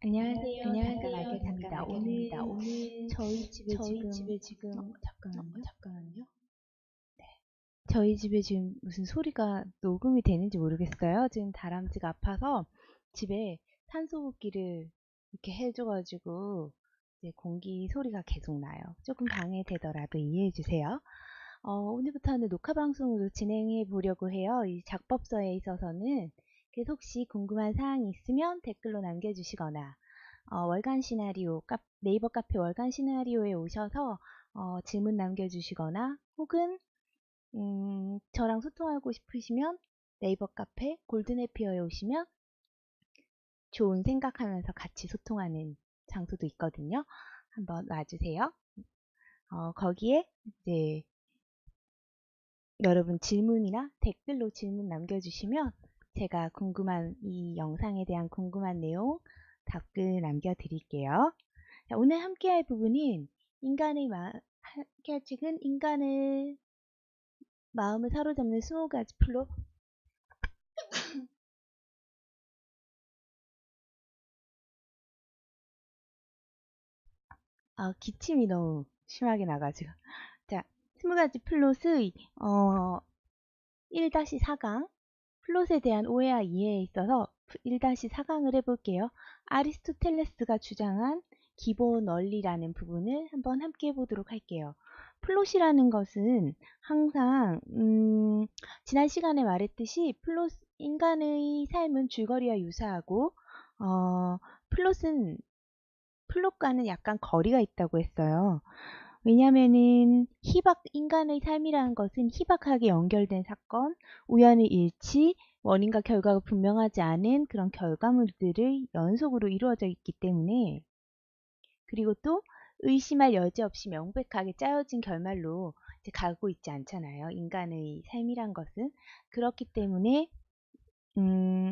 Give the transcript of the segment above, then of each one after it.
안녕하세요. 안녕하세요. 잠깐 잠깐 알겠습니다. 알겠습니다. 오늘 저희 집에 저희 지금 집에 지금 잠깐만요. 저희 집에 지금 무슨 소리가 녹음이 되는지 모르겠어요. 지금 다람쥐가 아파서 집에 산소호흡기를 이렇게 해줘가지고 이제 공기 소리가 계속 나요. 조금 방해되더라도 이해해 주세요. 오늘부터는 녹화 방송으로 진행해 보려고 해요. 이 작법서에 있어서는 계속 혹시 궁금한 사항이 있으면 댓글로 남겨주시거나 월간 시나리오, 네이버 카페 월간 시나리오에 오셔서 질문 남겨주시거나 혹은 저랑 소통하고 싶으시면 네이버 카페 골든해피어에 오시면 좋은 생각하면서 같이 소통하는 장소도 있거든요. 한번 와주세요. 거기에 이제 여러분 질문이나 댓글로 질문 남겨주시면 제가 이 영상에 대한 궁금한 내용 답글 남겨드릴게요. 자, 오늘 함께할 부분은 함께할 책은 인간의 마음을 사로잡는 20가지 플롯. 기침이 너무 심하게 나가지고. 자, 20가지 플롯의 1-4강 플롯에 대한 오해와 이해에 있어서 1-4강을 해볼게요. 아리스토텔레스가 주장한 기본 원리라는 부분을 한번 함께 해보도록 할게요. 플롯이라는 것은 항상 지난 시간에 말했듯이 인간의 삶은 줄거리와 유사하고 플롯과는 약간 거리가 있다고 했어요. 왜냐면은 인간의 삶이라는 것은 희박하게 연결된 사건, 우연의 일치, 원인과 결과가 분명하지 않은 그런 결과물들의 연속으로 이루어져 있기 때문에, 그리고 또 의심할 여지 없이 명백하게 짜여진 결말로 이제 가고 있지 않잖아요. 인간의 삶이란 것은. 그렇기 때문에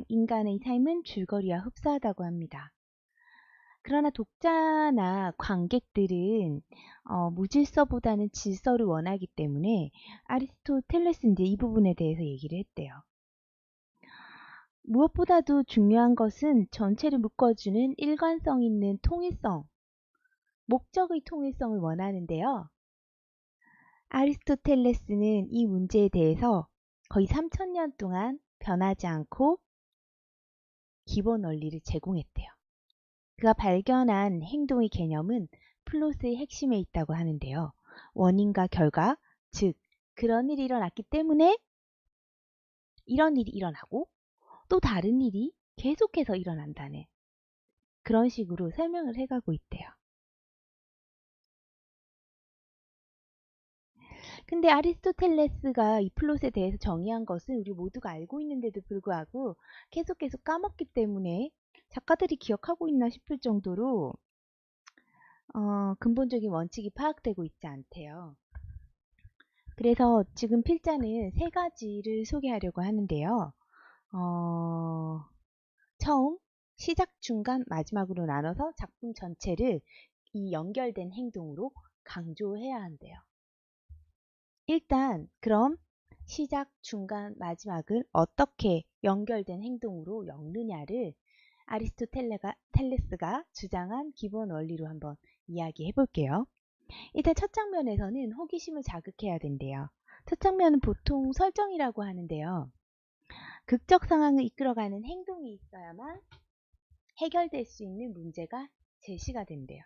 인간의 삶은 줄거리와 흡사하다고 합니다. 그러나 독자나 관객들은 무질서보다는 질서를 원하기 때문에 아리스토텔레스는 이제 이 부분에 대해서 얘기를 했대요. 무엇보다도 중요한 것은 전체를 묶어주는 일관성 있는 통일성, 목적의 통일성을 원하는데요. 아리스토텔레스는 이 문제에 대해서 거의 3000년 동안 변하지 않고 기본 원리를 제공했대요. 그가 발견한 행동의 개념은 플롯의 핵심에 있다고 하는데요. 원인과 결과, 즉 그런 일이 일어났기 때문에 이런 일이 일어나고 또 다른 일이 계속해서 일어난다는 그런 식으로 설명을 해가고 있대요. 근데 아리스토텔레스가 이 플롯에 대해서 정의한 것은 우리 모두가 알고 있는데도 불구하고 계속 까먹기 때문에 작가들이 기억하고 있나 싶을 정도로 근본적인 원칙이 파악되고 있지 않대요. 그래서 지금 필자는 3가지를 소개하려고 하는데요. 처음, 시작, 중간, 마지막으로 나눠서 작품 전체를 이 연결된 행동으로 강조해야 한대요. 일단 그럼 시작, 중간, 마지막을 어떻게 연결된 행동으로 엮느냐를 아리스토텔레스가 주장한 기본 원리로 한번 이야기해 볼게요. 일단 첫 장면에서는 호기심을 자극해야 된대요. 첫 장면은 보통 설정이라고 하는데요. 극적 상황을 이끌어가는 행동이 있어야만 해결될 수 있는 문제가 제시가 된대요.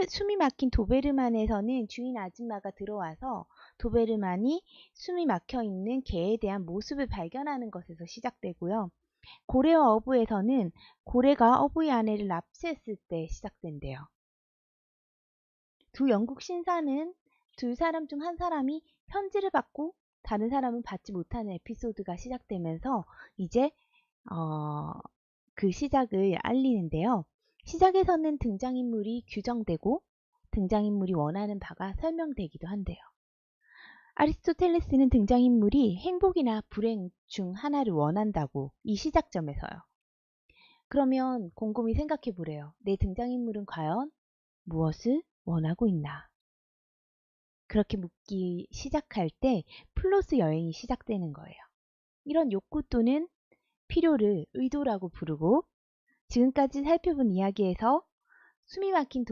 숨이 막힌 도베르만에서는 주인 아줌마가 들어와서 도베르만이 숨이 막혀 있는 개에 대한 모습을 발견하는 것에서 시작되고요. 고래와 어부에서는 고래가 어부의 아내를 납치했을 때 시작된대요. 두 영국 신사는 두 사람 중 한 사람이 편지를 받고 다른 사람은 받지 못하는 에피소드가 시작되면서 이제 그 시작을 알리는데요. 시작에서는 등장인물이 규정되고 등장인물이 원하는 바가 설명되기도 한대요. 아리스토텔레스는 등장인물이 행복이나 불행 중 하나를 원한다고 이 시작점에서요. 그러면 곰곰이 생각해 보래요. 내 등장인물은 과연 무엇을 원하고 있나? 그렇게 묻기 시작할 때 플롯의 여행이 시작되는 거예요. 이런 욕구 또는 필요를 의도라고 부르고 지금까지 살펴본 이야기에서 숨이 막힌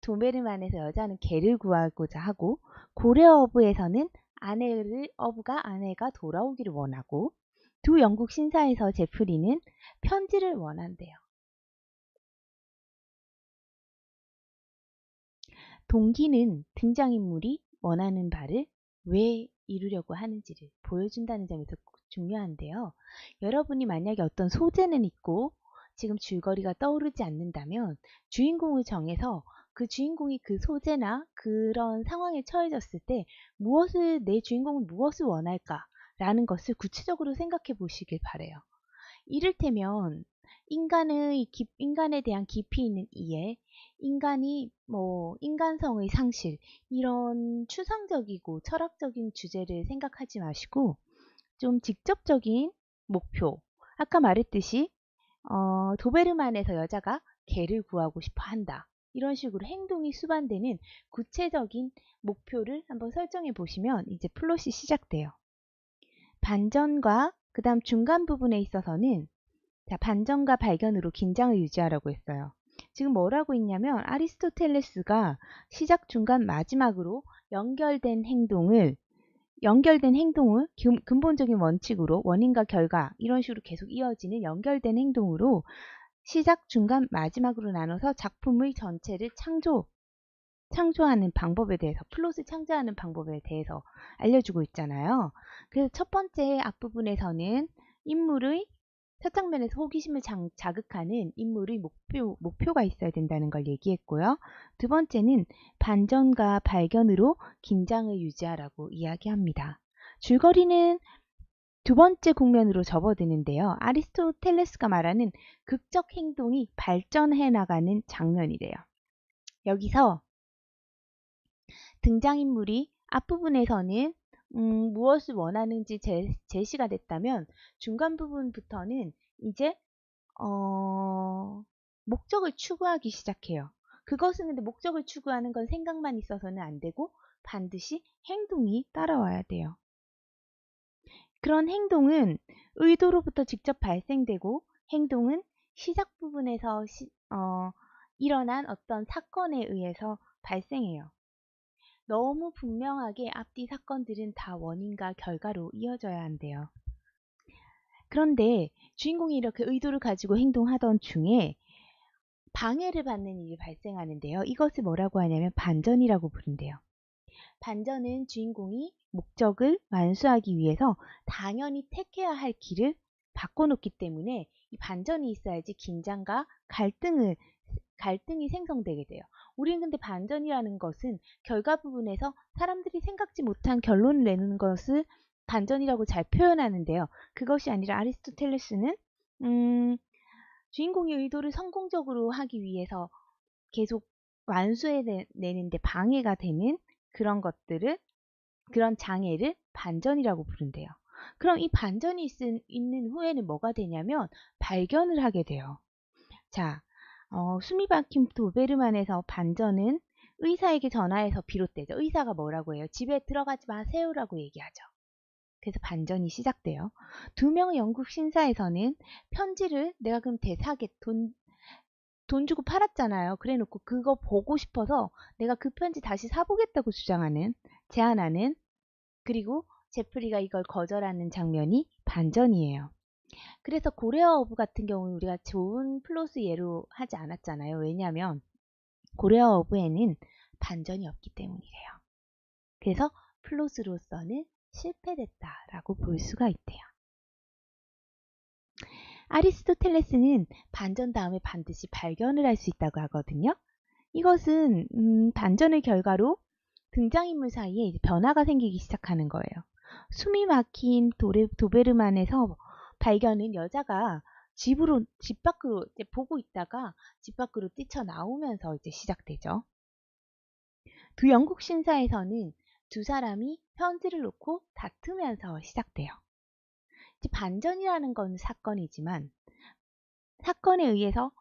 도베르만에서 여자는 개를 구하고자 하고 고려 어부에서는 어부가 아내가 돌아오기를 원하고 두 영국 신사에서 제프리는 편지를 원한대요. 동기는 등장인물이 원하는 바를 왜 이루려고 하는지를 보여준다는 점에서 중요한데요. 여러분이 만약에 어떤 소재는 있고 지금 줄거리가 떠오르지 않는다면 주인공을 정해서 그 주인공이 그 소재나 그런 상황에 처해졌을 때 내 주인공은 무엇을 원할까 라는 것을 구체적으로 생각해 보시길 바래요. 이를테면 인간에 대한 깊이 있는 이해, 인간성의 상실, 이런 추상적이고 철학적인 주제를 생각하지 마시고 좀 직접적인 목표, 아까 말했듯이 도베르만에서 여자가 개를 구하고 싶어 한다. 이런 식으로 행동이 수반되는 구체적인 목표를 한번 설정해 보시면 이제 플롯이 시작돼요. 반전과 그 다음 중간 부분에 있어서는 반전과 발견으로 긴장을 유지하라고 했어요. 지금 뭐라고 했냐면 아리스토텔레스가 시작, 중간, 마지막으로 연결된 행동을 근본적인 원칙으로 원인과 결과 이런 식으로 계속 이어지는 연결된 행동으로 시작, 중간, 마지막으로 나눠서 작품의 전체를 창조하는 방법에 대해서 플롯을 창조하는 방법에 대해서 알려주고 있잖아요. 그래서 첫 번째 앞부분에서는 첫 장면에서 호기심을 자극하는 인물의 목표가 있어야 된다는 걸 얘기했고요. 두 번째는 반전과 발견으로 긴장을 유지하라고 이야기합니다. 줄거리는 두 번째 국면으로 접어드는데요. 아리스토텔레스가 말하는 극적 행동이 발전해 나가는 장면이래요. 여기서 등장인물이 앞부분에서는 무엇을 원하는지 제시가 됐다면 중간 부분부터는 이제 목적을 추구하기 시작해요. 그것은 근데 목적을 추구하는 건 생각만 있어서는 안 되고 반드시 행동이 따라와야 돼요. 그런 행동은 의도로부터 직접 발생되고 행동은 시작 부분에서 일어난 어떤 사건에 의해서 발생해요. 너무 분명하게 앞뒤 사건들은 다 원인과 결과로 이어져야 한대요. 그런데 주인공이 이렇게 의도를 가지고 행동하던 중에 방해를 받는 일이 발생하는데요. 이것을 뭐라고 하냐면 반전이라고 부른대요. 반전은 주인공이 목적을 완수하기 위해서 당연히 택해야 할 길을 바꿔놓기 때문에 이 반전이 있어야지 긴장과 갈등이 생성되게 돼요. 우리는 근데 반전이라는 것은 결과 부분에서 사람들이 생각지 못한 결론을 내는 것을 반전이라고 잘 표현하는데요. 그것이 아니라 아리스토텔레스는 주인공의 의도를 성공적으로 하기 위해서 계속 완수해내는데 방해가 되는 그런 장애를 반전이라고 부른대요. 그럼 이 반전이 있는 후에는 뭐가 되냐면 발견을 하게 돼요. 자, 숨이 막힌 도베르만에서 반전은 의사에게 전화해서 비롯되죠. 의사가 뭐라고 해요? 집에 들어가지 마세요라고 얘기하죠. 그래서 반전이 시작돼요. 두 명의 영국 신사에서는 편지를 내가 그럼 대사하게 돈 주고 팔았잖아요. 그래 놓고 그거 보고 싶어서 내가 그 편지 다시 사보겠다고 제안하는, 그리고 제프리가 이걸 거절하는 장면이 반전이에요. 그래서 고레아 어부 같은 경우는 우리가 좋은 플롯을 예로 하지 않았잖아요. 왜냐하면 고레아 어부에는 반전이 없기 때문이래요. 그래서 플롯으로서는 실패됐다라고 볼 수가 있대요. 아리스토텔레스는 반전 다음에 반드시 발견을 할 수 있다고 하거든요. 이것은 반전의 결과로 등장인물 사이에 이제 변화가 생기기 시작하는 거예요. 숨이 막힌 도베르만에서 발견은 여자가 집 밖으로 이제 보고 있다가 집 밖으로 뛰쳐나오면서 이제 시작되죠. 두 영국 신사에서는 두 사람이 편지를 놓고 다투면서 시작돼요. 이제 반전이라는 건 사건이지만 사건에 의해서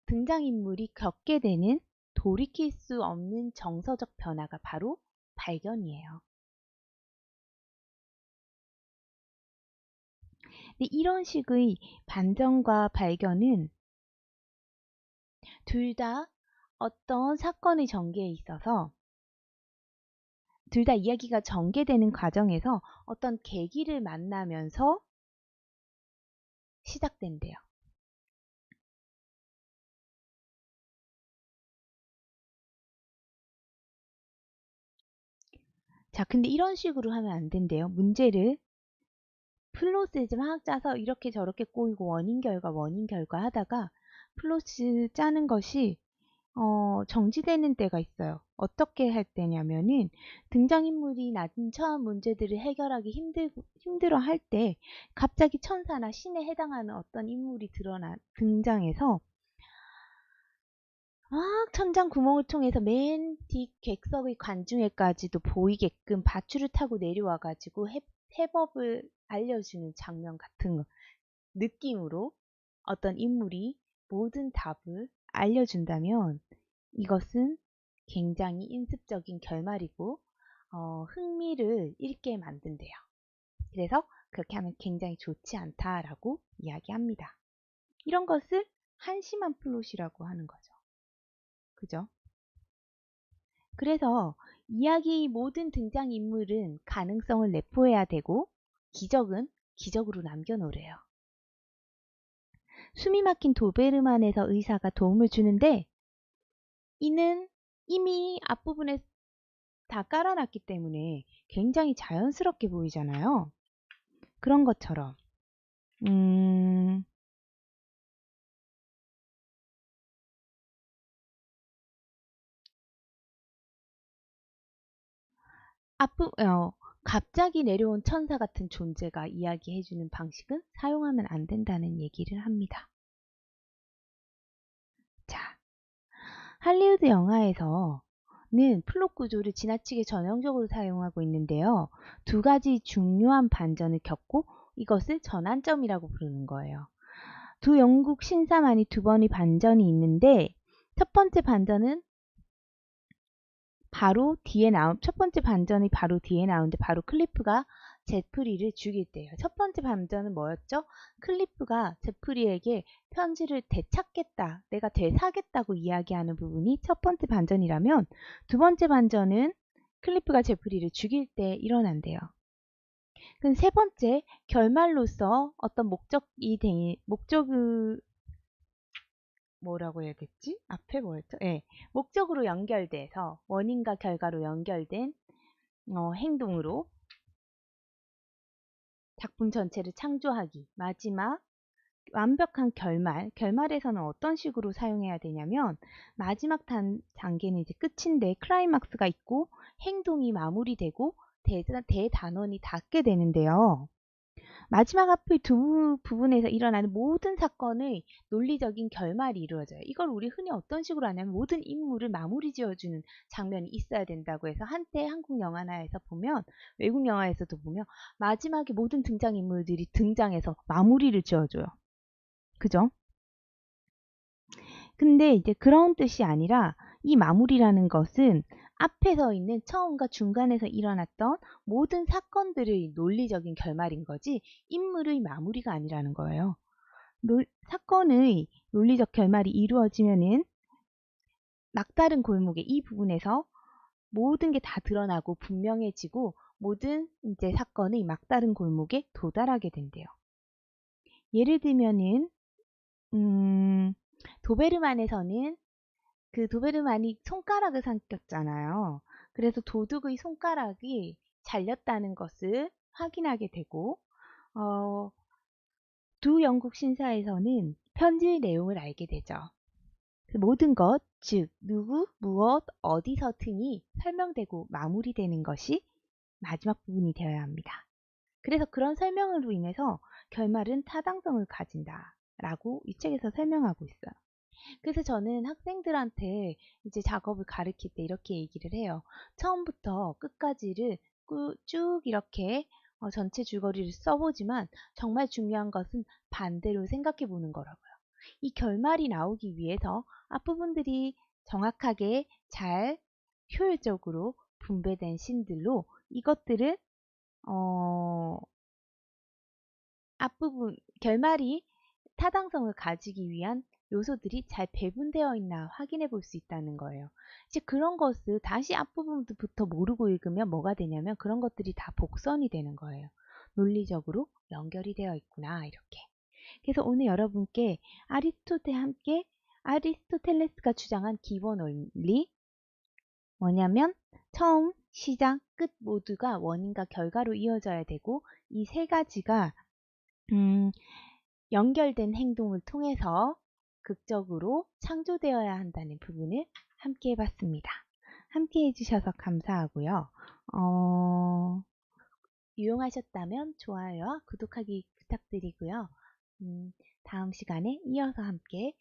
등장인물이 겪게 되는 돌이킬 수 없는 정서적 변화가 바로 발견이에요. 근데 이런 식의 반전과 발견은 둘 다 어떤 사건의 전개에 있어서 둘 다 이야기가 전개되는 과정에서 어떤 계기를 만나면서 시작된대요. 자, 근데 이런 식으로 하면 안 된대요. 문제를 플롯을 막 짜서 이렇게 저렇게 꼬이고 원인 결과 하다가 플롯을 짜는 것이 정지되는 때가 있어요. 어떻게 할 때냐면은 등장인물이 처한 문제들을 해결하기 힘들어 할 때 갑자기 천사나 신에 해당하는 어떤 인물이 등장해서 막 천장 구멍을 통해서 맨 뒤 객석의 관중에까지도 보이게끔 밧줄을 타고 내려와가지고 해법을 알려주는 장면 같은 느낌으로 어떤 인물이 모든 답을 알려준다면 이것은 굉장히 인습적인 결말이고 흥미를 잃게 만든대요. 그래서 그렇게 하면 굉장히 좋지 않다라고 이야기합니다. 이런 것을 한심한 플롯이라고 하는 거죠. 그죠? 그래서 이야기의 모든 등장인물은 가능성을 내포해야 되고 기적은 기적으로 남겨놓으래요. 숨이 막힌 도베르만에서 의사가 도움을 주는데 이는 이미 앞부분에 다 깔아놨기 때문에 굉장히 자연스럽게 보이잖아요. 그런 것처럼 갑자기 내려온 천사 같은 존재가 이야기해주는 방식은 사용하면 안 된다는 얘기를 합니다. 자, 할리우드 영화에서는 플롯 구조를 지나치게 전형적으로 사용하고 있는데요. 두 가지 중요한 반전을 겪고 이것을 전환점이라고 부르는 거예요. 두 영국 신사만이 두 번의 반전이 있는데 첫 번째 반전이 바로 뒤에 나오는데 바로 클리프가 제프리를 죽일 때예요. 첫 번째 반전은 뭐였죠? 클리프가 제프리에게 편지를 되찾겠다, 내가 되사겠다고 이야기하는 부분이 첫 번째 반전이라면 두 번째 반전은 클리프가 제프리를 죽일 때 일어난대요. 그럼 세 번째 결말로서 어떤 목적을 뭐라고 해야 됐지? 앞에 뭐였죠? 예, 목적으로 연결돼서 원인과 결과로 연결된 행동으로 작품 전체를 창조하기. 마지막 완벽한 결말에서는 어떤 식으로 사용해야 되냐면 마지막 단계는 이제 끝인데 클라이막스가 있고 행동이 마무리되고 대단원이 닿게 되는데요. 마지막 앞의 두 부분에서 일어나는 모든 사건의 논리적인 결말이 이루어져요. 이걸 우리 흔히 어떤 식으로 하냐면 모든 인물을 마무리 지어주는 장면이 있어야 된다고 해서 한때 한국 영화나에서 보면 외국 영화에서도 보면 마지막에 모든 등장인물들이 등장해서 마무리를 지어줘요. 그죠? 근데 이제 그런 뜻이 아니라 이 마무리라는 것은 앞에서 있는 처음과 중간에서 일어났던 모든 사건들의 논리적인 결말인 거지 인물의 마무리가 아니라는 거예요. 사건의 논리적 결말이 이루어지면은 막다른 골목의 이 부분에서 모든 게 다 드러나고 분명해지고 모든 이제 사건의 막다른 골목에 도달하게 된대요. 예를 들면은 도베르만에서는 그 도베르만이 손가락을 삼켰잖아요. 그래서 도둑의 손가락이 잘렸다는 것을 확인하게 되고 두 영국 신사에서는 편지의 내용을 알게 되죠. 모든 것, 즉 누구, 무엇, 어디서 등이 설명되고 마무리되는 것이 마지막 부분이 되어야 합니다. 그래서 그런 설명으로 인해서 결말은 타당성을 가진다라고 이 책에서 설명하고 있어요. 그래서 저는 학생들한테 이제 작업을 가르칠 때 이렇게 얘기를 해요. 처음부터 끝까지를 쭉 이렇게 전체 줄거리를 써보지만 정말 중요한 것은 반대로 생각해 보는 거라고요. 이 결말이 나오기 위해서 앞부분들이 정확하게 잘 효율적으로 분배된 씬들로 이것들을 앞부분 결말이 타당성을 가지기 위한 요소들이 잘 배분되어 있나 확인해 볼 수 있다는 거예요. 이제 그런 것을 다시 앞부분부터 모르고 읽으면 뭐가 되냐면 그런 것들이 다 복선이 되는 거예요. 논리적으로 연결이 되어 있구나 이렇게. 그래서 오늘 여러분께 아리스토텔레스가 주장한 기본 원리 뭐냐면 처음, 시작, 끝 모두가 원인과 결과로 이어져야 되고 이 세 가지가 연결된 행동을 통해서 극적으로 창조되어야 한다는 부분을 함께 해봤습니다. 함께 해주셔서 감사하고요. 유용하셨다면 좋아요와 구독하기 부탁드리고요. 다음 시간에 이어서 함께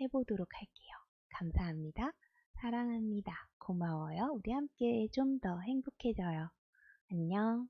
해보도록 할게요. 감사합니다. 사랑합니다. 고마워요. 우리 함께 좀 더 행복해져요. 안녕.